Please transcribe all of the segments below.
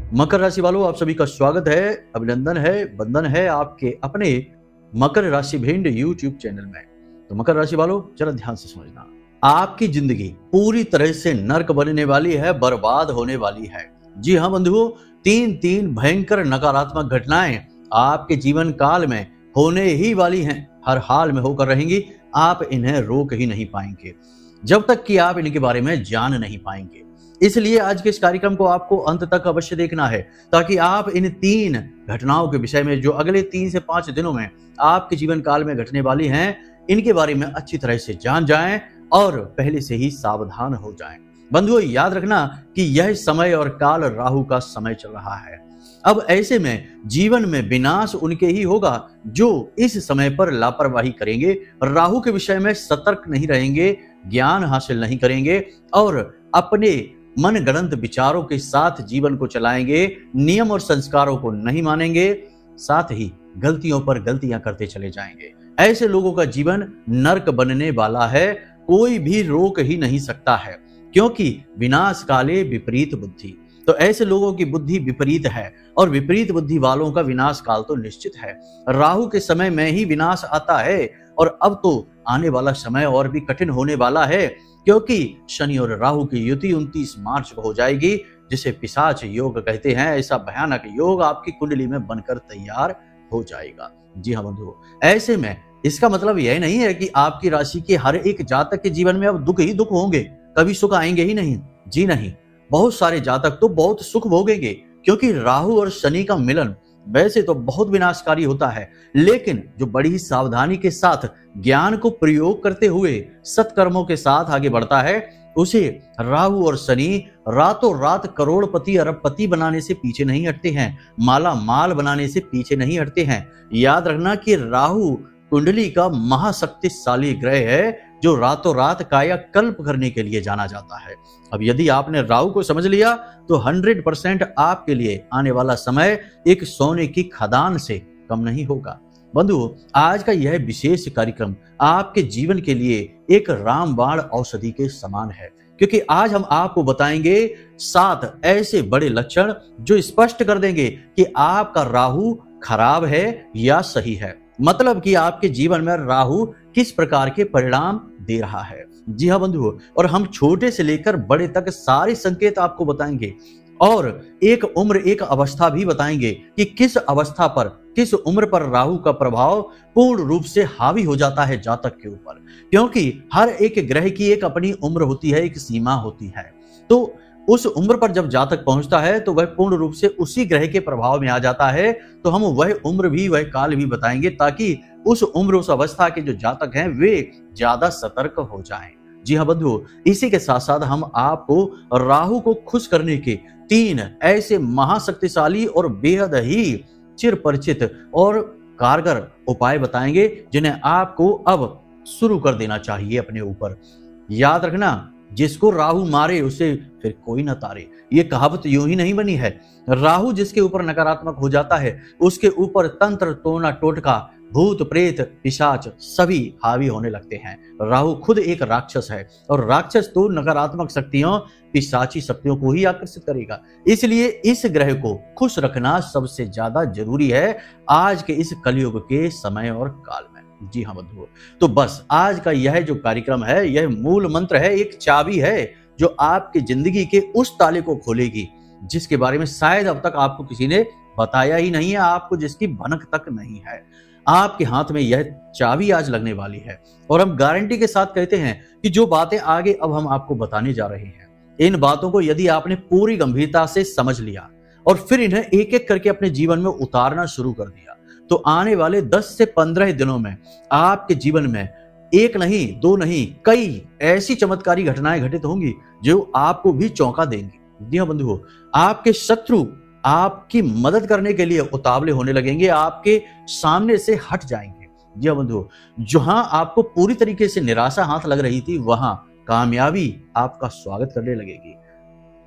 मकर राशि वालों, आप सभी का स्वागत है, अभिनंदन है, वंदन है आपके अपने मकर राशि भिंड यूट्यूब चैनल में। तो मकर राशि वालों, जरा ध्यान से समझना, आपकी जिंदगी पूरी तरह से नर्क बनने वाली है, बर्बाद होने वाली है। जी हाँ बंधुओं, तीन भयंकर नकारात्मक घटनाएं आपके जीवन काल में होने ही वाली हैं, हर हाल में होकर रहेंगी। आप इन्हें रोक ही नहीं पाएंगे जब तक कि आप इनके बारे में जान नहीं पाएंगे। इसलिए आज के इस कार्यक्रम को आपको अंत तक अवश्य देखना है, ताकि आप इन 3 घटनाओं के विषय में जो अगले 3 से 5 दिनों में आपके जीवन काल में घटने वाली हैं, इनके बारे में अच्छी तरह से जान जाएं और पहले से ही सावधान हो जाएं। बंधुओं, याद रखना कि यह समय और काल राहु का समय चल रहा है। अब ऐसे में जीवन में विनाश उनके ही होगा जो इस समय पर लापरवाही करेंगे, राहु के विषय में सतर्क नहीं रहेंगे, ज्ञान हासिल नहीं करेंगे और अपने मन गढ़ंत विचारों के साथ जीवन को चलाएंगे, नियम और संस्कारों को नहीं मानेंगे, साथ ही गलतियों पर गलतियां करते चले जाएंगे। ऐसे लोगों का जीवन नर्क बनने वाला है, कोई भी रोक ही नहीं सकता है, क्योंकि विनाश काले विपरीत बुद्धि। तो ऐसे लोगों की बुद्धि विपरीत है और विपरीत बुद्धि वालों का विनाश काल तो निश्चित है। राहु के समय में ही विनाश आता है और अब तो आने वाला समय और भी कठिन होने वाला है, क्योंकि शनि और राहु की युति 29 मार्च को हो जाएगी, जिसे पिशाच योग कहते हैं। ऐसा भयानक योग आपकी कुंडली में बनकर तैयार हो जाएगा। जी हाँ बंधुओं, ऐसे में इसका मतलब यह नहीं है कि आपकी राशि के हर एक जातक के जीवन में अब दुख ही दुख होंगे, कभी सुख आएंगे ही नहीं। जी नहीं, बहुत सारे जातक तो बहुत सुख भोगेंगे, क्योंकि राहु और शनि का मिलन वैसे तो बहुत विनाशकारी होता है, लेकिन जो बड़ी ही सावधानी के साथ ज्ञान को प्रयोग करते हुए सत्कर्मों के साथ आगे बढ़ता है, उसे राहु और शनि रातों रात करोड़पति अरबपति बनाने से पीछे नहीं हटते हैं, माला माल बनाने से पीछे नहीं हटते हैं। याद रखना कि राहु कुंडली का महाशक्तिशाली ग्रह है, जो रातों रात कायाकल्प करने के लिए जाना जाता है। अब यदि आपने राहु को समझ लिया तो 100% आपके लिए आने वाला समय एक सोने की खदान से कम नहीं होगा। बंधुओं, आज का यह विशेष कार्यक्रम आपके जीवन के लिए एक रामबाण औषधि के समान है, क्योंकि आज हम आपको बताएंगे 7 ऐसे बड़े लक्षण जो स्पष्ट कर देंगे कि आपका राहु खराब है या सही है, मतलब कि आपके जीवन में राहु किस प्रकार के परिणाम दे रहा है। जी हाँ बंधुओं, और हम छोटे से लेकर बड़े तक सारे संकेत आपको बताएंगे और एक उम्र एक अवस्था भी बताएंगे कि किस अवस्था पर, किस उम्र पर राहु का प्रभाव पूर्ण रूप से हावी हो जाता है जातक के ऊपर, क्योंकि हर एक ग्रह की एक अपनी उम्र होती है, एक सीमा होती है। तो उस उम्र पर जब जातक पहुंचता है तो वह पूर्ण रूप से उसी ग्रह के प्रभाव में आ जाता है। तो हम वह उम्र भी, वह काल भी बताएंगे, ताकि उस उम्र, उस अवस्था के जो जातक हैं वे ज्यादा सतर्क हो जाएं। जी हाँ बंधुओं, इसी के साथ साथ हम आपको राहु को खुश करने के 3 ऐसे महाशक्तिशाली और बेहद ही चिर परिचित और कारगर उपाय बताएंगे, जिन्हें आपको अब शुरू कर देना चाहिए अपने ऊपर। याद रखना, जिसको राहु मारे उसे फिर कोई न तारे, ये कहावत यूं ही नहीं बनी है। राहु जिसके ऊपर नकारात्मक हो जाता है, उसके ऊपर तंत्र, टोना टोटका, भूत प्रेत, पिशाच सभी हावी होने लगते हैं। राहु खुद एक राक्षस है और राक्षस तो नकारात्मक शक्तियों, पिशाची शक्तियों को ही आकर्षित करेगा। इसलिए इस ग्रह को खुश रखना सबसे ज्यादा जरूरी है आज के इस कलयुग के समय और काल में। जी हाँ बंधुओं, तो बस आज का यह जो कार्यक्रम है, यह मूल मंत्र है, एक चाबी है जो आपकी जिंदगी के उस ताले को खोलेगी जिसके बारे में शायद अब तक आपको किसी ने बताया ही नहीं है, आपको जिसकी भनक तक नहीं है। आपके हाथ में यह चाबी आज लगने वाली है और हम गारंटी के साथ कहते हैं कि जो बातें आगे अब हम आपको बताने जा रहे हैं, इन बातों को यदि आपने पूरी गंभीरता से समझ लिया और फिर इन्हें एक एक करके अपने जीवन में उतारना शुरू कर दिया, तो आने वाले 10 से 15 दिनों में आपके जीवन में एक नहीं, 2 नहीं, कई ऐसी चमत्कारी घटनाएं घटित होंगी जो आपको भी चौंका देंगी। जी हाँ बंधुओं, आपके शत्रु आपकी मदद करने के लिए उतावले होने लगेंगे, आपके सामने से हट जाएंगे। जी हाँ बंधुओं, जहां आपको पूरी तरीके से निराशा हाथ लग रही थी, वहां कामयाबी आपका स्वागत करने लगेगी।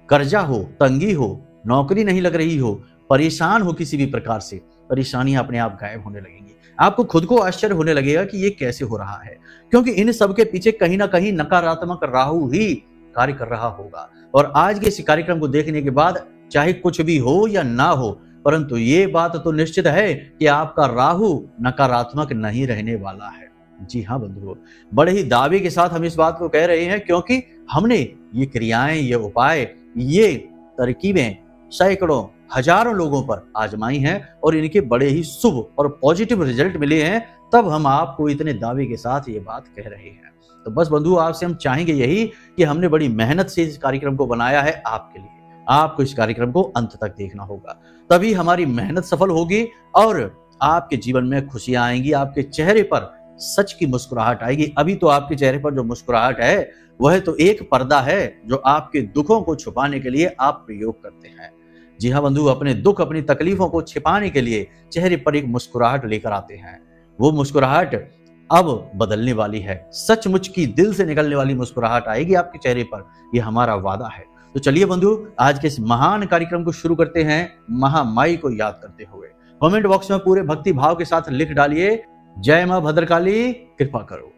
कर्जा हो, तंगी हो, नौकरी नहीं लग रही हो, परेशान हो किसी भी प्रकार से, परेशानियां अपने आप गायब होने लगेंगी। आपको खुद को आश्चर्य होने लगेगा कि ये कैसे हो रहा है, क्योंकि इन सब के पीछे कहीं ना कहीं नकारात्मक राहु ही कार्य कर रहा होगा। और आज के इस कार्यक्रम को देखने के बाद चाहे कुछ भी हो या ना हो, परंतु ये बात तो निश्चित है कि आपका राहु नकारात्मक नहीं रहने वाला है। जी हाँ बंधुओं, बड़े ही दावे के साथ हम इस बात को कह रहे हैं, क्योंकि हमने ये क्रियाएं, ये उपाय, ये तरकीबें सैकड़ों हजारों लोगों पर आजमाई हैं और इनके बड़े ही शुभ और पॉजिटिव रिजल्ट मिले हैं। तब हम आपको इतने दावे के साथ ये बात कह रहे हैं। तो बस बंधु, आपसे हम चाहेंगे यही कि हमने बड़ी मेहनत से इस कार्यक्रम को बनाया है आपके लिए। आपको इस कार्यक्रम को अंत तक देखना होगा, तभी हमारी मेहनत सफल होगी और आपके जीवन में खुशियां आएंगी, आपके चेहरे पर सच की मुस्कुराहट आएगी। अभी तो आपके चेहरे पर जो मुस्कुराहट है वह तो एक पर्दा है जो आपके दुखों को छुपाने के लिए आप प्रयोग करते हैं। जी हाँ बंधु, अपने दुख, अपनी तकलीफों को छिपाने के लिए चेहरे पर एक मुस्कुराहट लेकर आते हैं। वो मुस्कुराहट अब बदलने वाली है, सचमुच की दिल से निकलने वाली मुस्कुराहट आएगी आपके चेहरे पर, यह हमारा वादा है। तो चलिए बंधु, आज के इस महान कार्यक्रम को शुरू करते हैं महामाई को याद करते हुए। कमेंट बॉक्स में पूरे भक्ति भाव के साथ लिख डालिए, जय मां भद्रकाली कृपा करो।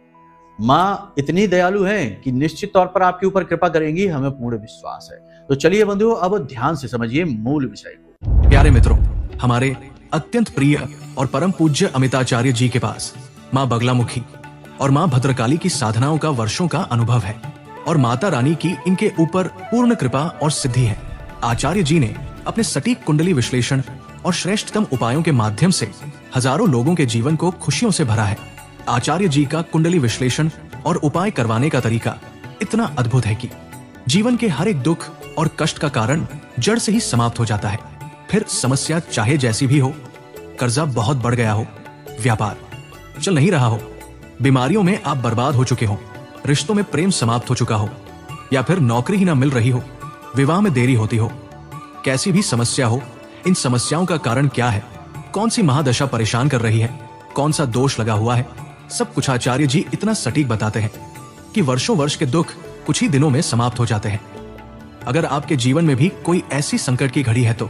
मां इतनी दयालु हैं कि निश्चित तौर पर आपके ऊपर कृपा करेंगी, हमें पूर्ण विश्वास है। तो चलिए बंधुओं, अब ध्यान से समझिए मूल विषय को। प्यारे मित्रों, हमारे अत्यंत प्रिय और परम पूज्य अमिताचार्य जी के पास मां बगलामुखी और मां भद्रकाली की साधनाओं का वर्षों का अनुभव है और माता रानी की इनके ऊपर पूर्ण कृपा और सिद्धि है। आचार्य जी ने अपने सटीक कुंडली विश्लेषण और श्रेष्ठतम उपायों के माध्यम से हजारों लोगों के जीवन को खुशियों से भरा है। आचार्य जी का कुंडली विश्लेषण और उपाय करवाने का तरीका इतना अद्भुत है कि जीवन के हर एक दुख और कष्ट का कारण जड़ से ही समाप्त हो जाता है। फिर समस्या चाहे जैसी भी हो, कर्जा बहुत बढ़ गया हो, व्यापार चल नहीं रहा हो, बीमारियों में आप बर्बाद हो चुके हो, रिश्तों में प्रेम समाप्त हो चुका हो, या फिर नौकरी ही ना मिल रही हो, विवाह में देरी होती हो, कैसी भी समस्या हो, इन समस्याओं का कारण क्या है, कौन सी महादशा परेशान कर रही है, कौन सा दोष लगा हुआ है, सब कुछ आचार्य जी इतना सटीक बताते हैं कि वर्षों वर्ष के दुख कुछ ही दिनों में समाप्त हो जाते हैं। अगर आपके जीवन में भी कोई ऐसी संकट की घड़ी है तो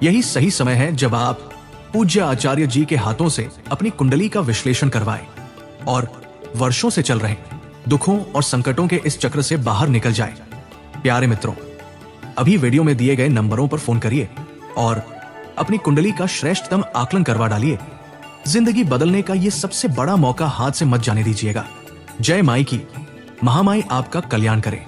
यही सही समय है जब आप पूज्य आचार्य जी के हाथों से अपनी कुंडली का विश्लेषण करवाएं और वर्षों से चल रहे दुखों और संकटों के इस चक्र से बाहर निकल जाएं। प्यारे मित्रों, अभी वीडियो में दिए गए नंबरों पर फोन करिए और अपनी कुंडली का श्रेष्ठतम आकलन करवा डालिए। जिंदगी बदलने का ये सबसे बड़ा मौका हाथ से मत जाने दीजिएगा। जय माई की, महामाई आपका कल्याण करे।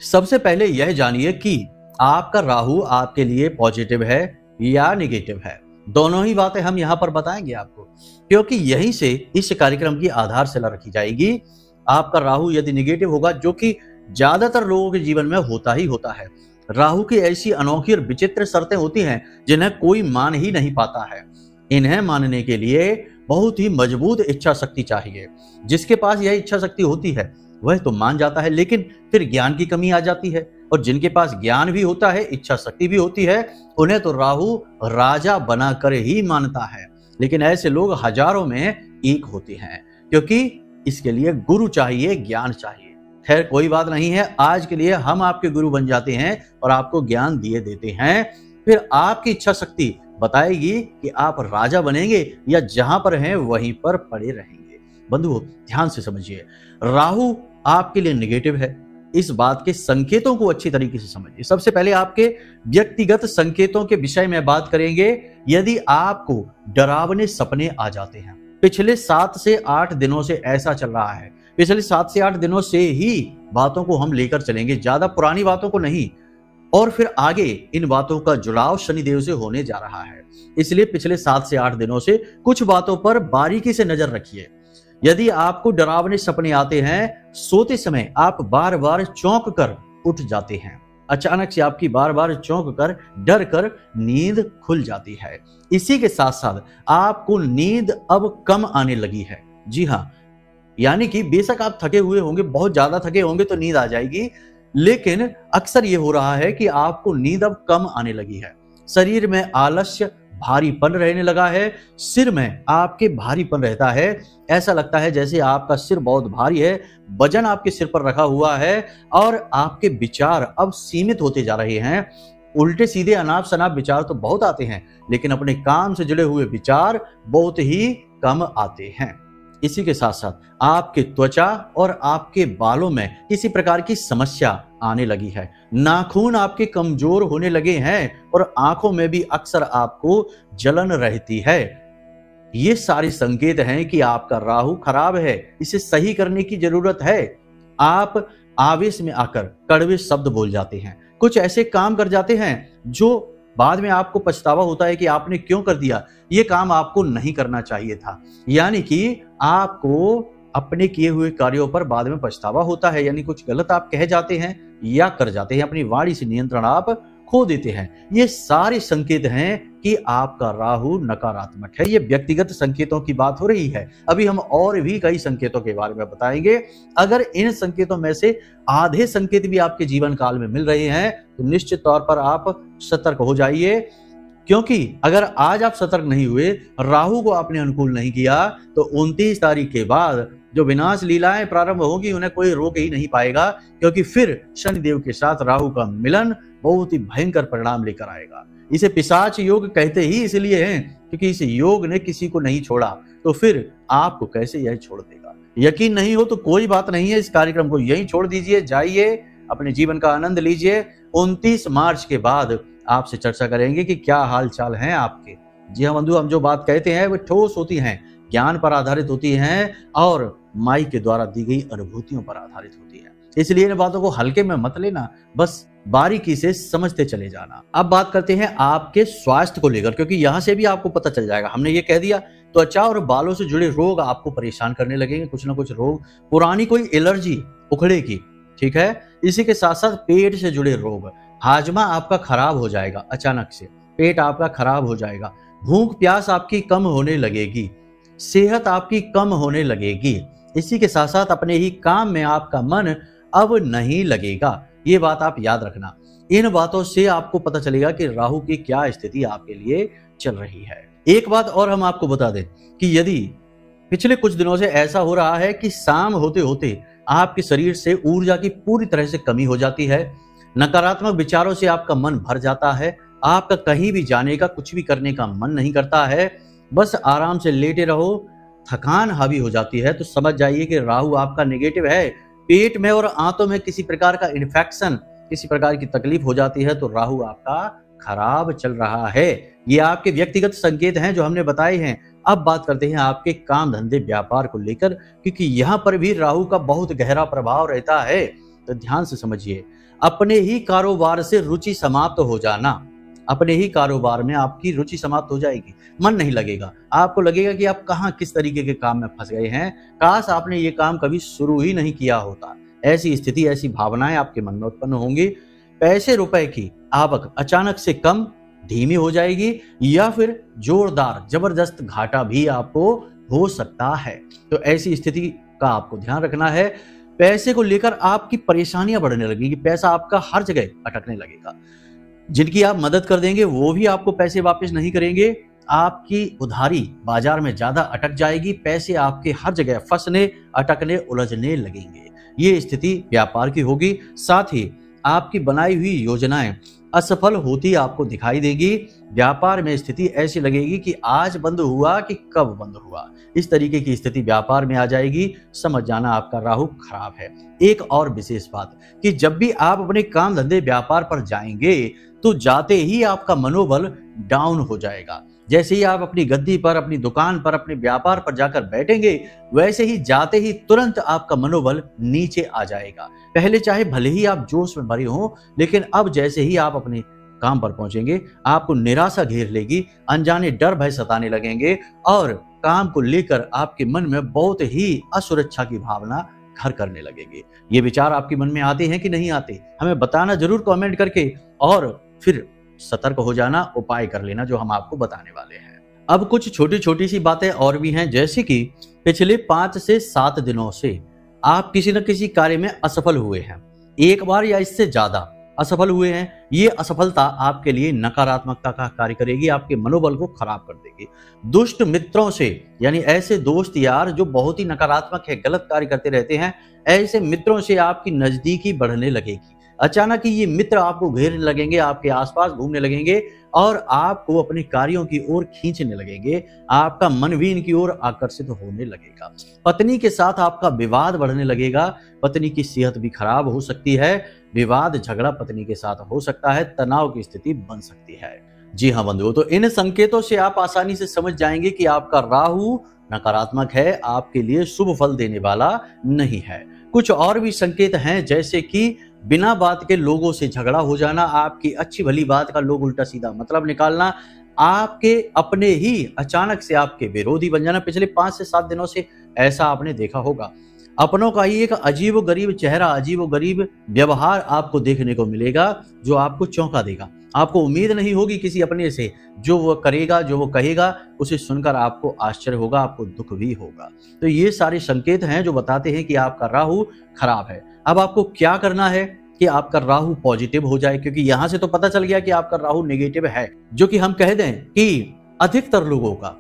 सबसे पहले यह जानिए कि आपका राहु आपके लिए पॉजिटिव है या निगेटिव है। दोनों ही बातें हम यहाँ पर बताएंगे आपको, क्योंकि यहीं से इस कार्यक्रम की आधारशिला रखी जाएगी। आपका राहु यदि निगेटिव होगा, जो कि ज्यादातर लोगों के जीवन में होता ही होता है, राहु की ऐसी अनोखी और विचित्र शर्तें होती हैं जिन्हें कोई मान ही नहीं पाता है। इन्हें मानने के लिए बहुत ही मजबूत इच्छा शक्ति चाहिए। जिसके पास यह इच्छा शक्ति होती है वह तो मान जाता है, लेकिन फिर ज्ञान की कमी आ जाती है। और जिनके पास ज्ञान भी होता है, इच्छा शक्ति भी होती है, उन्हें तो राहु राजा बनाकर ही मानता है। लेकिन ऐसे लोग हजारों में एक होते हैं, क्योंकि इसके लिए गुरु चाहिए, ज्ञान चाहिए। खैर कोई बात नहीं है, आज के लिए हम आपके गुरु बन जाते हैं और आपको ज्ञान दिए देते हैं। फिर आपकी इच्छा शक्ति बताएगी कि आप राजा बनेंगे या जहां पर हैं वहीं पर पड़े रहेंगे। बंधुओं, ध्यान से समझिए, राहु आपके लिए नेगेटिव है। इस बात के संकेतों को अच्छी तरीके से समझिए। सबसे पहले आपके व्यक्तिगत संकेतों के विषय में बात करेंगे। यदि आपको डरावने सपने आ जाते हैं, पिछले 7 से 8 दिनों से ऐसा चल रहा है, पिछले 7 से 8 दिनों से ही बातों को हम लेकर चलेंगे, ज्यादा पुरानी बातों को नहीं, और फिर आगे इन बातों का जुड़ाव शनिदेव से होने जा रहा है। इसलिए पिछले 7 से 8 दिनों से कुछ बातों पर बारीकी से नजर रखिए। यदि आपको डरावने सपने आते हैं, सोते समय आप बार बार चौंक कर उठ जाते हैं, अचानक से आपकी बार बार चौंक कर डर कर नींद खुल जाती है। इसी के साथ साथ आपको नींद अब कम आने लगी है। जी हाँ, यानी कि बेशक आप थके हुए होंगे, बहुत ज्यादा थके होंगे तो नींद आ जाएगी, लेकिन अक्सर ये हो रहा है कि आपको नींद अब कम आने लगी है। शरीर में आलस्य, भारीपन रहने लगा है, सिर में आपके भारीपन रहता है, ऐसा लगता है जैसे आपका सिर बहुत भारी है, वजन आपके सिर पर रखा हुआ है और आपके विचार अब सीमित होते जा रहे हैं। उल्टे सीधे अनाप शनाप विचार तो बहुत आते हैं, लेकिन अपने काम से जुड़े हुए विचार बहुत ही कम आते हैं। इसी के साथ साथ आपके त्वचा और आपके बालों में किसी प्रकार की समस्या आने लगी है, नाखून आपके कमजोर होने लगे हैं और आंखों में भी अक्सर आपको जलन रहती है। ये सारे संकेत हैं कि आपका राहु खराब है, इसे सही करने की जरूरत है। आप आवेश में आकर कड़वे शब्द बोल जाते हैं, कुछ ऐसे काम कर जाते हैं जो बाद में आपको पछतावा होता है कि आपने क्यों कर दिया, ये काम आपको नहीं करना चाहिए था। यानी कि आपको अपने किए हुए कार्यों पर बाद में पछतावा होता है, यानी कुछ गलत आप कह जाते हैं या कर जाते हैं, अपनी वाणी से नियंत्रण आप खो देते हैं। ये सारे संकेत हैं कि आपका राहु नकारात्मक है। ये व्यक्तिगत संकेतों की बात हो रही है। अभी हम और भी कई संकेतों के बारे में बताएंगे। अगर इन संकेतों में से आधे संकेत भी आपके जीवन काल में मिल रहे हैं तो निश्चित तौर पर आप सतर्क हो जाइए, क्योंकि अगर आज आप सतर्क नहीं हुए, राहु को आपने अनुकूल नहीं किया, तो 29 तारीख के बाद जो विनाश लीलाएं प्रारंभ होगी उन्हें कोई रोक ही नहीं पाएगा, क्योंकि फिर शनिदेव के साथ राहु का मिलन बहुत ही भयंकर परिणाम लेकर आएगा। इसे पिशाच योग कहते ही इसलिए हैं क्योंकि इस योग ने किसी को नहीं छोड़ा, तो फिर आपको कैसे यह छोड़ देगा। यकीन नहीं हो तो कोई बात नहीं है, इस कार्यक्रम को यहीं छोड़ दीजिए, जाइए अपने जीवन का आनंद लीजिए। 29 मार्च के बाद आपसे चर्चा करेंगे कि क्या हाल चाल हैं आपके। जी हाँ बंधु, हम जो बात कहते हैं वो ठोस होती हैं, ज्ञान पर आधारित होती हैं और माई के द्वारा दी गई अनुभूतियों पर आधारित होती है। इसलिए इन बातों को हल्के में मत लेना, बस बारीकी से समझते चले जाना। अब बात करते हैं आपके स्वास्थ्य को लेकर, क्योंकि यहां से भी आपको पता चल जाएगा। हमने ये कह दिया त्वचा और बालों से जुड़े रोग आपको परेशान करने लगेंगे, कुछ ना कुछ रोग, पुरानी कोई एलर्जी उखड़ेगी, ठीक है। इसी के साथ साथ पेट से जुड़े रोग, हाजमा आपका खराब हो जाएगा, अचानक से पेट आपका खराब हो जाएगा, भूख प्यास आपकी कम होने लगेगी, सेहत आपकी कम होने लगेगी। इसी के साथ साथ अपने ही काम में आपका मन अब नहीं लगेगा। ये बात आप याद रखना। इन बातों से आपको पता चलेगा कि राहु की क्या स्थिति आपके लिए चल रही है। एक बात और हम आपको बता दें कि यदि पिछले कुछ दिनों से ऐसा हो रहा है कि शाम होते होते आपके शरीर से ऊर्जा की पूरी तरह से कमी हो जाती है, नकारात्मक विचारों से आपका मन भर जाता है, आपका कहीं भी जाने का, कुछ भी करने का मन नहीं करता है, बस आराम से लेटे रहो, थकान हावी हो जाती है, तो समझ जाइए कि राहु आपका नेगेटिव है। पेट में और आंतों में किसी प्रकार का इन्फेक्शन, किसी प्रकार की तकलीफ हो जाती है, तो राहु आपका खराब चल रहा है। ये आपके व्यक्तिगत संकेत हैं जो हमने बताए हैं। अब बात करते हैं आपके काम धंधे व्यापार को लेकर, क्योंकि यहाँ पर भी राहु का बहुत गहरा प्रभाव रहता है। तो ध्यान से समझिए, अपने ही कारोबार से रुचि समाप्त हो जाना, अपने ही कारोबार में आपकी रुचि समाप्त हो जाएगी, मन नहीं लगेगा, आपको लगेगा कि आप कहाँ किस तरीके के काम में फंस गए हैं, काश आपने ये काम कभी शुरू ही नहीं किया होता। ऐसी स्थिति, ऐसी भावनाएं आपके मन में उत्पन्न होंगी। पैसे रुपए की आवक अचानक से कम, धीमी हो जाएगी, या फिर जोरदार जबरदस्त घाटा भी आपको हो सकता है। तो ऐसी स्थिति का आपको ध्यान रखना है। पैसे को लेकर आपकी परेशानियां बढ़ने लगेगी, पैसा आपका हर जगह अटकने लगेगा। जिनकी आप मदद कर देंगे वो भी आपको पैसे वापस नहीं करेंगे, आपकी उधारी बाजार में ज्यादा अटक जाएगी, पैसे आपके हर जगह फंसने, अटकने, उलझने लगेंगे। ये स्थिति व्यापार की होगी। साथ ही आपकी बनाई हुई योजनाएं असफल होती आपको दिखाई देगी। व्यापार में स्थिति ऐसी लगेगी कि आज बंद हुआ कि कब बंद हुआ, इस तरीके की स्थिति व्यापार में आ जाएगी। समझ जाना आपका राहु खराब है। एक और विशेष बात कि जब भी आप अपने काम धंधे व्यापार पर जाएंगे तो जाते ही आपका मनोबल डाउन हो जाएगा। जैसे ही आप अपनी गद्दी पर, अपनी दुकान पर, अपने व्यापार पर जाकर बैठेंगे, वैसे ही जाते ही तुरंत आपका मनोबल नीचे आ जाएगा। पहले चाहे भले ही आप जोश में भरे हों, लेकिन अब जैसे ही आप अपने काम पर पहुंचेंगे, आपको निराशा घेर लेगी, अनजाने डर भय सताने लगेंगे और काम को लेकर आपके मन में बहुत ही असुरक्षा की भावना घर करने लगेगी। ये विचार आपके मन में आते हैं कि नहीं आते, हमें बताना जरूर कमेंट करके, और फिर सतर्क हो जाना, उपाय कर लेना जो हम आपको बताने वाले हैं। अब कुछ छोटी छोटी सी बातें और भी हैं, जैसे कि पिछले 5 से 7 दिनों से आप किसी न किसी कार्य में असफल हुए हैं, एक बार या इससे ज्यादा असफल हुए हैं। ये असफलता आपके लिए नकारात्मकता का कार्य करेगी, आपके मनोबल को खराब कर देगी। दुष्ट मित्रों से, यानी ऐसे दोस्त यार जो बहुत ही नकारात्मक है, गलत कार्य करते रहते हैं, ऐसे मित्रों से आपकी नजदीकी बढ़ने लगेगी। अचानक ही ये मित्र आपको घेरने लगेंगे, आपके आसपास घूमने लगेंगे और आपको अपने कार्यों की ओर खींचने लगेंगे। आपका मन भी इनकी ओर आकर्षित होने लगेगा। पत्नी के साथ आपका विवाद बढ़ने लगेगा, पत्नी की सेहत भी खराब हो सकती है। विवाद झगड़ा पत्नी के साथ हो सकता है, तनाव की स्थिति बन सकती है। जी हाँ बंधुओं, तो इन संकेतों से आप आसानी से समझ जाएंगे कि आपका राहु नकारात्मक है, आपके लिए शुभ फल देने वाला नहीं है। कुछ और भी संकेत हैं, जैसे कि बिना बात के लोगों से झगड़ा हो जाना, आपकी अच्छी भली बात का लोग उल्टा सीधा मतलब निकालना, आपके अपने ही अचानक से आपके विरोधी बन जाना। पिछले 5 से 7 दिनों से ऐसा आपने देखा होगा। अपनों का ही एक अजीबोगरीब चेहरा, अजीबोगरीब व्यवहार आपको देखने को मिलेगा, जो आपको चौंका देगा। आपको उम्मीद नहीं होगी किसी अपने से, जो वो करेगा, जो वो कहेगा, उसे सुनकर आपको आश्चर्य होगा, आपको दुख भी होगा। तो ये सारे संकेत हैं जो बताते हैं कि आपका राहु खराब है। अब आपको क्या करना है कि आपका राहु पॉजिटिव हो जाए, क्योंकि यहां से तो पता चल गया कि आपका राहु नेगेटिव है, जो कि हम कह दें कि अधिकतर लोगों का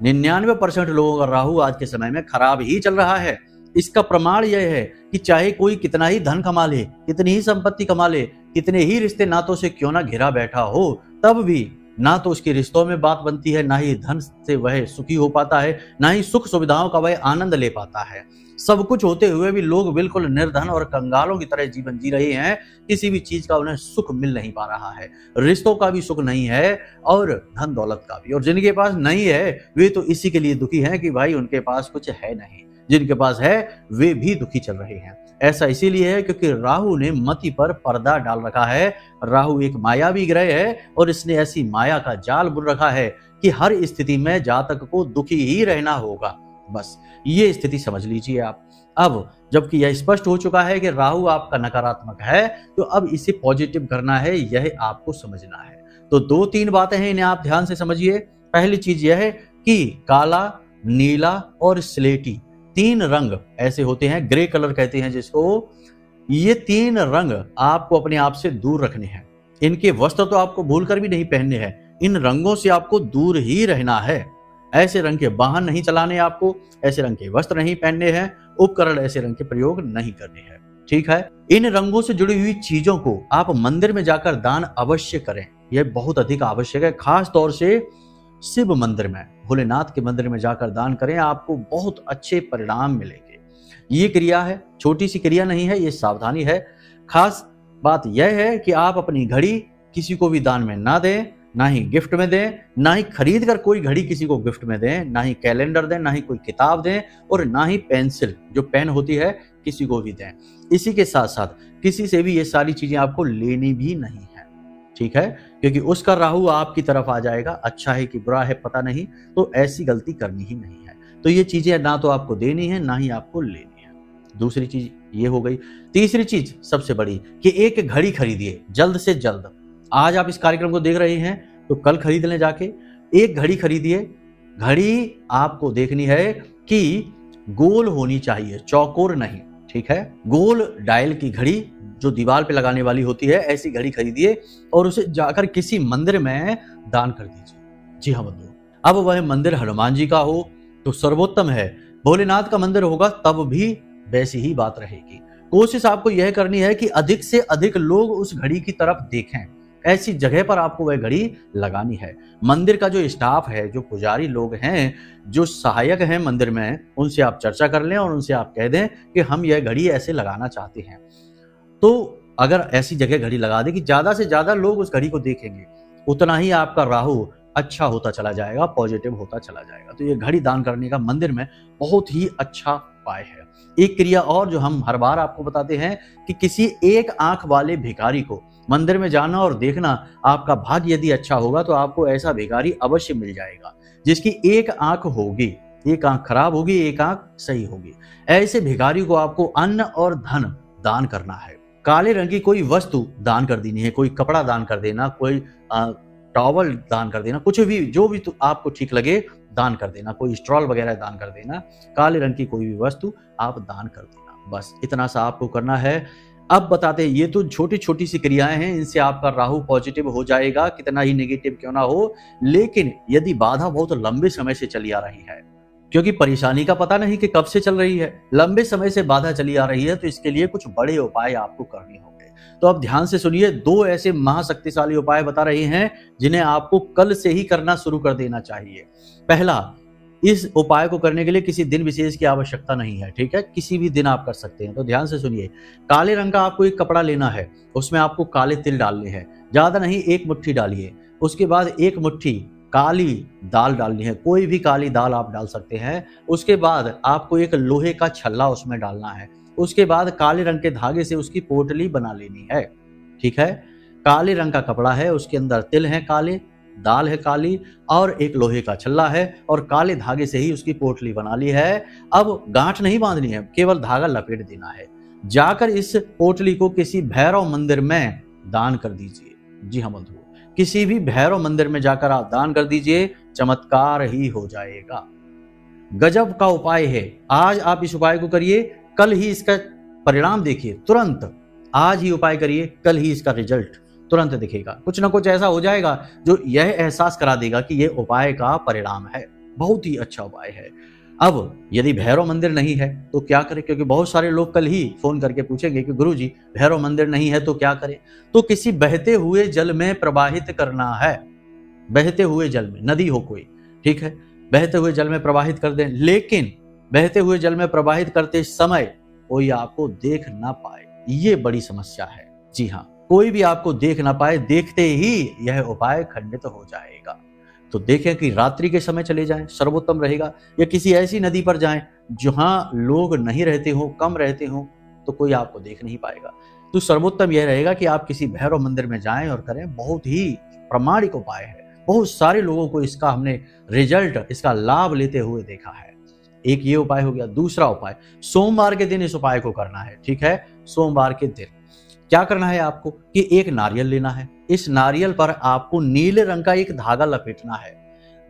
99% लोगों का राहु आज के समय में खराब ही चल रहा है। इसका प्रमाण यह है कि चाहे कोई कितना ही धन कमा ले, कितनी ही संपत्ति कमा ले, कितने ही रिश्ते नातों से क्यों ना घिरा बैठा हो, तब भी ना तो उसके रिश्तों में बात बनती है, ना ही धन से वह सुखी हो पाता है, ना ही सुख सुविधाओं का वह आनंद ले पाता है। सब कुछ होते हुए भी लोग बिल्कुल निर्धन और कंगालों की तरह जीवन जी रहे हैं। किसी भी चीज का उन्हें सुख मिल नहीं पा रहा है, रिश्तों का भी सुख नहीं है और धन दौलत का भी। और जिनके पास नहीं है वे तो इसी के लिए दुखी हैं कि भाई उनके पास कुछ है नहीं, जिनके पास है वे भी दुखी चल रहे हैं। ऐसा इसीलिए है क्योंकि राहु ने मति पर पर्दा डाल रखा है। राहु एक मायावी ग्रह है और इसने ऐसी माया का जाल बुन रखा है कि हर स्थिति में जातक को दुखी ही रहना होगा। बस ये स्थिति समझ लीजिए आप। अब जबकि यह स्पष्ट हो चुका है कि राहु आपका नकारात्मक है, तो अब इसे पॉजिटिव करना है, यह आपको समझना है। तो 2-3 बातें हैं, इन्हें आप ध्यान से समझिए। पहली चीज यह है कि काला, नीला और स्लेटी 3 रंग ऐसे होते हैं, ग्रे कलर कहते हैं जिसको। ये 3 रंग आपको अपने आप से दूर रखने हैं। इनके वस्त्र तो आपको भूलकर भी नहीं पहनने हैं, इन रंगों से आपको दूर ही रहना है। ऐसे रंग के वाहन नहीं चलाने आपको, ऐसे रंग के वस्त्र नहीं पहनने हैं, उपकरण ऐसे रंग के प्रयोग नहीं करने हैं। ठीक है, इन रंगों से जुड़ी हुई चीजों को आप मंदिर में जाकर दान अवश्य करें, यह बहुत अधिक आवश्यक है। खास तौर से शिव मंदिर में, भोलेनाथ के मंदिर में जाकर दान करें, आपको बहुत अच्छे परिणाम मिलेंगे। ये क्रिया है, छोटी सी क्रिया नहीं है, ये सावधानी है। खास बात यह है कि आप अपनी घड़ी किसी को भी दान में ना दें, ना ही गिफ्ट में दें, ना ही खरीद कर कोई घड़ी किसी को गिफ्ट में दें, ना ही कैलेंडर दें, ना ही कोई किताब दें, और ना ही पेंसिल जो पेन होती है किसी को भी दें। इसी के साथ साथ किसी से भी ये सारी चीजें आपको लेनी भी नहीं है। ठीक है, क्योंकि उसका राहु आपकी तरफ आ जाएगा। अच्छा है कि बुरा है पता नहीं, तो ऐसी गलती करनी ही नहीं है। तो ये चीजें ना तो आपको देनी है, ना ही आपको लेनी है। दूसरी चीज ये हो गई। तीसरी चीज सबसे बड़ी कि एक घड़ी खरीदिए जल्द से जल्द। आज आप इस कार्यक्रम को देख रहे हैं तो कल खरीद लें जाके, एक घड़ी खरीदिए। घड़ी आपको देखनी है कि गोल होनी चाहिए, चौकोर नहीं। ठीक है, गोल डायल की घड़ी जो दीवार पे लगाने वाली होती है, ऐसी घड़ी खरीदिए और उसे जाकर किसी मंदिर में दान कर दीजिए। जी हाँ बंधुओं, अब वह मंदिर हनुमान जी का हो तो सर्वोत्तम है, भोलेनाथ का मंदिर होगा तब भी वैसी ही बात रहेगी। कोशिश आपको यह करनी है कि अधिक से अधिक लोग उस घड़ी की तरफ देखें, ऐसी जगह पर आपको वह घड़ी लगानी है। मंदिर का जो स्टाफ है, जो पुजारी लोग हैं, जो सहायक हैं मंदिर में, उनसे आप चर्चा कर लें और उनसे आप कह दें कि हम यह घड़ी ऐसे लगाना चाहते हैं। तो अगर ऐसी जगह घड़ी लगा दे कि ज्यादा से ज्यादा लोग उस घड़ी को देखेंगे, उतना ही आपका राहु अच्छा होता चला जाएगा, पॉजिटिव होता चला जाएगा। तो ये घड़ी दान करने का मंदिर में बहुत ही अच्छा उपाय है। एक क्रिया और जो हम हर बार आपको बताते हैं कि किसी एक आंख वाले भिखारी को मंदिर में जाना और देखना। आपका भाग्य यदि अच्छा होगा तो आपको ऐसा भिखारी अवश्य मिल जाएगा जिसकी एक आंख होगी, एक आंख खराब होगी, एक आंख सही होगी। ऐसे भिखारी को आपको अन्न और धन दान करना है। काले रंग की कोई वस्तु दान कर देनी है, कोई कपड़ा दान कर देना, कोई टॉवल दान कर देना, कुछ भी जो भी आपको ठीक लगे दान कर देना, कोई स्ट्रॉल वगैरह दान कर देना, काले रंग की कोई भी वस्तु आप दान कर देना। बस इतना सा आपको करना है। अब बताते हैं, ये तो छोटी छोटी सी क्रियाएं हैं, इनसे आपका राहु पॉजिटिव हो जाएगा, कितना ही नेगेटिव क्यों ना हो। लेकिन यदि बाधा बहुत लंबे समय से चली आ रही है, क्योंकि परेशानी का पता नहीं कि कब से चल रही है, लंबे समय से बाधा चली आ रही है, तो इसके लिए कुछ बड़े उपाय आपको करने होंगे। तो अब ध्यान से सुनिए, 2 ऐसे महाशक्तिशाली उपाय बता रहे हैं जिन्हें आपको कल से ही करना शुरू कर देना चाहिए। पहला, इस उपाय को करने के लिए किसी दिन विशेष की आवश्यकता नहीं है, ठीक है, किसी भी दिन आप कर सकते हैं। तो ध्यान से सुनिए, काले रंग का आपको एक कपड़ा लेना है, उसमें आपको काले तिल डालने हैं, ज्यादा नहीं, 1 मुट्ठी डालिए। उसके बाद 1 मुट्ठी काली दाल डालनी है, कोई भी काली दाल आप डाल सकते हैं। उसके बाद आपको एक लोहे का छल्ला उसमें डालना है। उसके बाद काले रंग के धागे से उसकी पोटली बना लेनी है, ठीक है। काले रंग का कपड़ा है, उसके अंदर तिल है काले, दाल है काली और एक लोहे का छल्ला है और काले धागे से ही उसकी पोटली बना ली है। अब गांठ नहीं बांधनी है, केवल धागा लपेट देना है। जाकर इस पोटली को किसी भैरव मंदिर में दान कर दीजिए। जी हाँ बंधुओं, किसी भी भैरव मंदिर में जाकर आप दान कर दीजिए, चमत्कार ही हो जाएगा। गजब का उपाय है। आज आप इस उपाय को करिए, कल ही इसका परिणाम देखिए, तुरंत। आज ही उपाय करिए, कल ही इसका रिजल्ट तुरंत दिखेगा। कुछ ना कुछ ऐसा हो जाएगा जो यह एहसास करा देगा कि यह उपाय का परिणाम है। बहुत ही अच्छा उपाय है। अब यदि भैरव मंदिर नहीं है तो क्या करें, क्योंकि बहुत सारे लोग कल ही फोन करके पूछेंगे कि गुरुजी भैरव मंदिर नहीं है तो क्या करें। तो किसी बहते हुए जल में प्रवाहित करना है, बहते हुए जल में, नदी हो कोई, ठीक है, बहते हुए जल में प्रवाहित कर दें। लेकिन बहते हुए जल में प्रवाहित करते समय कोई आपको देख ना पाए, ये बड़ी समस्या है। जी हाँ, कोई भी आपको देख ना पाए, देखते ही यह उपाय खंडित हो जाएगा। तो देखें कि रात्रि के समय चले जाएं, सर्वोत्तम रहेगा, या किसी ऐसी नदी पर जाएं जहां लोग नहीं रहते हो, कम रहते हो, तो कोई आपको देख नहीं पाएगा। तो सर्वोत्तम यह रहेगा कि आप किसी भैरव मंदिर में जाएं और करें। बहुत ही प्रामाणिक उपाय है, बहुत सारे लोगों को इसका हमने रिजल्ट, इसका लाभ लेते हुए देखा है। एक ये उपाय हो गया। दूसरा उपाय, सोमवार के दिन इस उपाय को करना है, ठीक है। सोमवार के दिन क्या करना है आपको कि एक नारियल लेना है। इस नारियल पर आपको नीले रंग का एक धागा लपेटना है।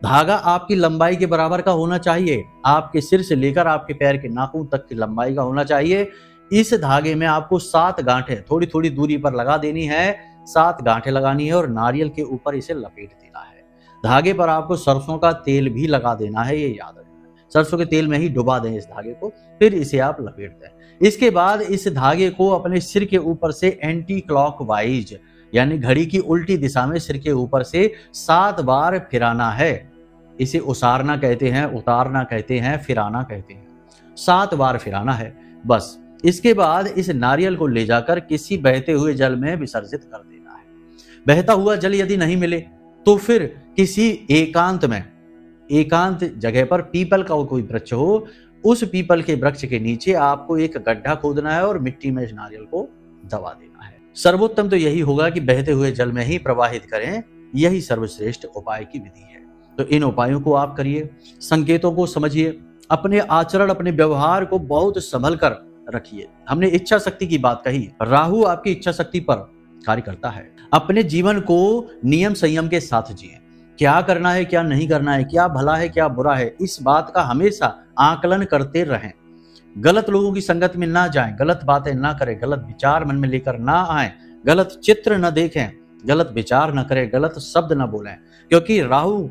धागा आपकी लंबाई के बराबर का होना चाहिए, आपके सिर से लेकर आपके पैर के नाखून तक की लंबाई का होना चाहिए। इस धागे में आपको 7 गांठें थोड़ी थोड़ी दूरी पर लगा देनी है, 7 गांठें लगानी है और नारियल के ऊपर इसे लपेट देना है। धागे पर आपको सरसों का तेल भी लगा देना है, ये याद रखना। सरसों के तेल में ही डुबा दें इस धागे को, फिर इसे आप लपेट दें। इसके बाद इस धागे को अपने सिर के ऊपर से एंटी क्लॉकवाइज, यानी घड़ी की उल्टी दिशा में सिर के ऊपर से 7 बार फिराना है। इसे उसारना कहते हैं, उतारना कहते हैं, फिराना कहते हैं। 7 बार फिराना है बस। इसके बाद इस नारियल को ले जाकर किसी बहते हुए जल में विसर्जित कर देना है। बहता हुआ जल यदि नहीं मिले तो फिर किसी एकांत में, एकांत जगह पर पीपल का कोई वृक्ष हो, उस पीपल के वृक्ष के नीचे आपको एक गड्ढा खोदना है और मिट्टी में इस नारियल को दबा देना है। सर्वोत्तम तो यही होगा कि बहते हुए जल में ही प्रवाहित करें, यही सर्वश्रेष्ठ उपाय की विधि है। तो इन उपायों को आप करिए, संकेतों को समझिए, अपने आचरण, अपने व्यवहार को बहुत संभल कर रखिए। हमने इच्छा शक्ति की बात कही, राहु आपकी इच्छा शक्ति पर कार्य करता है। अपने जीवन को नियम संयम के साथ जिए। क्या करना है, क्या नहीं करना है, क्या भला है, क्या बुरा है, इस बात का हमेशा आकलन करते रहें। गलत लोगों की संगत में ना जाएं, गलत बातें ना करें, गलत विचार मन में लेकर ना आए, गलत चित्र न देखें, गलत विचार न करें, गलत शब्द न बोलें, क्योंकि राहु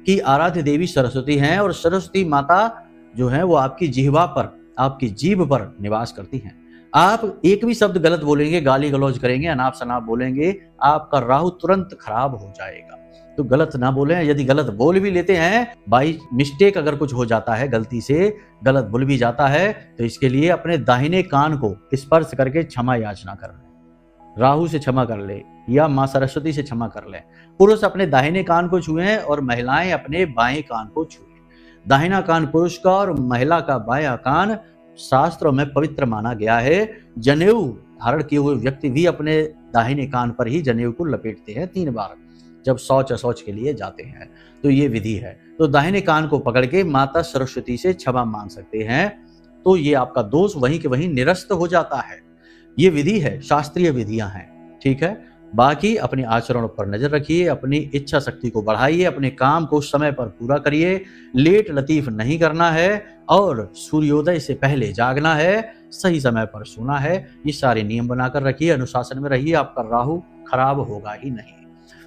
की आराध्य देवी सरस्वती हैं और सरस्वती माता जो है वो आपकी जिह्वा पर, आपकी जीभ पर निवास करती हैं। आप एक भी शब्द गलत बोलेंगे, गाली गलौज करेंगे, अनाप शनाप बोलेंगे, आपका राहु तुरंत खराब हो जाएगा। तो गलत ना बोलें। यदि गलत बोल भी लेते हैं, बाई मिस्टेक अगर कुछ हो जाता है, गलती से गलत बोल भी जाता है, तो इसके लिए अपने दाहिने कान को स्पर्श करके क्षमा याचना कर लें। राहु से क्षमा कर ले या मां सरस्वती से क्षमा कर लें। पुरुष अपने दाहिने कान को छुएं और महिलाएं अपने बाएं कान को छुएं। दाहिना कान पुरुष का और महिला का बायां कान शास्त्रों में पवित्र माना गया है। जनेऊ धारण किए हुए व्यक्ति भी अपने दाहिने कान पर ही जनेऊ को लपेटते हैं 3 बार जब शौच के लिए जाते हैं। तो ये विधि है। तो दाहिने कान को पकड़ के माता सरस्वती से क्षमा मांग सकते हैं, तो ये आपका दोष वहीं के वहीं निरस्त हो जाता है। ये विधि है, शास्त्रीय विधियां हैं, ठीक है। बाकी अपने आचरण पर नजर रखिए, अपनी इच्छा शक्ति को बढ़ाइए, अपने काम को समय पर पूरा करिए, लेट लतीफ नहीं करना है और सूर्योदय से पहले जागना है, सही समय पर सोना है। ये सारे नियम बनाकर रखिए, अनुशासन में रहिए, आपका राहु खराब होगा ही नहीं।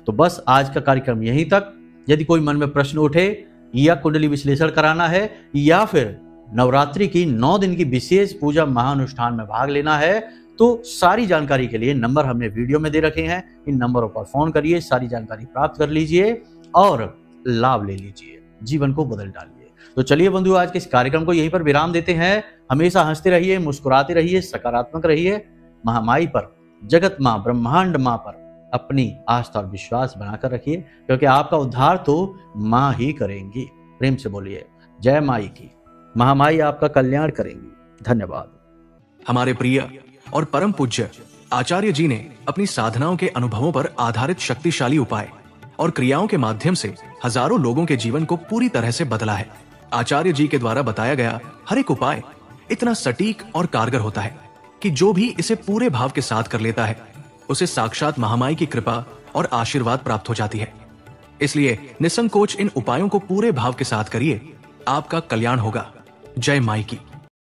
तो बस आज का कार्यक्रम यहीं तक। यदि कोई मन में प्रश्न उठे या कुंडली विश्लेषण कराना है या फिर नवरात्रि की 9 दिन की विशेष पूजा महानुष्ठान में भाग लेना है, तो सारी जानकारी के लिए नंबर हमने वीडियो में दे रखे हैं। इन नंबरों पर फोन करिए, सारी जानकारी प्राप्त कर लीजिए और लाभ ले लीजिए, जीवन को बदल डालिए। तो चलिए बंधु, आज के इस कार्यक्रम को यहीं पर विराम देते हैं। हमेशा हंसते रहिए, मुस्कुराते रहिए, सकारात्मक रहिए। महामाई पर, जगत माँ, ब्रह्मांड माँ पर अपनी आस्था और विश्वास बनाकर रखिए, क्योंकि आपका उद्धार तो माँ ही करेंगी। प्रेम से बोलिए जय माई की। महामाई आपका कल्याण करेंगी। धन्यवाद। हमारे प्रिय और परम पूज्य आचार्य जी ने अपनी साधनाओं के अनुभवों पर आधारित शक्तिशाली उपाय और क्रियाओं के माध्यम से हजारों लोगों के जीवन को पूरी तरह से बदला है। आचार्य जी के द्वारा बताया गया हर एक उपाय इतना सटीक और कारगर होता है कि जो भी इसे पूरे भाव के साथ कर लेता है, उसे साक्षात महामाई की कृपा और आशीर्वाद प्राप्त हो जाती है। इसलिए निसंकोच इन उपायों को पूरे भाव के साथ करिए, आपका कल्याण होगा। जय माई की।